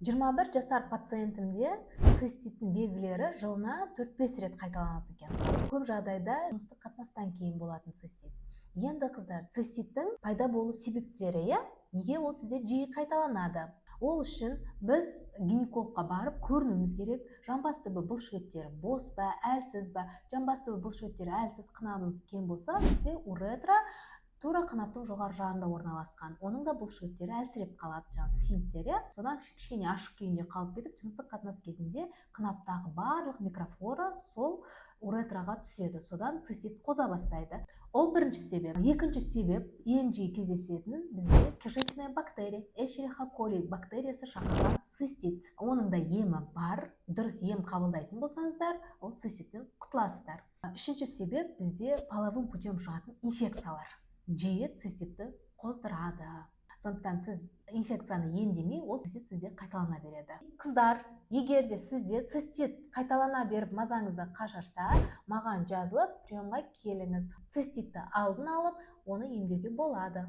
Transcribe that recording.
21 жасар пациентімде циститтің белгілері жылына 4-5 рет қайталанады екен. Көп жағдайда жыныстық қатынастан кейін болатын цистит. Енді қыздар, циститтің пайда болу себептері, неге ол сізде жиі қайталанады? Ол үшін біз гинекологқа барып көрінуіміз керек. Жамбас түбі бұлшықеттері бос ба, әлсіз ба? Жамбас түбі бұлшықеттері әлсіз, қынабыңыз кем болса, бізде уретра тура қынаптың жоғары жағында орналасқан. Оның да бұлшықеттері әлсіреп қалады, жаңағы сфинктері. Содан кішкене ашық күйінде қалып кетіп, жыныстық қатынас кезінде қынаптағы барлық микрофлора сол уретраға түседі. Содан цистит қоза бастайды. Ол бірінші себеп. Екінші себеп, ең жиі кездесетін бізде кишечная бактерия, эшерихия коли бактериясы шақырған цистит. Оның да емі бар. Дұрыс ем қабылдайтын болсаңыздар, ол циститтен құтыласыздар. Үшінші себеп бізде половым путем шығатын инфекциялар. Жиі циститті қоздырады. Сондықтан сіз инфекцияны емдемей, ол цистит сізде қайталана береді. Қыздар, егер де сізде цистит қайталана беріп мазаңызды қашарса, маған жазылып, приемға келіңіз. Циститті алдын алып, оны емдеуге болады.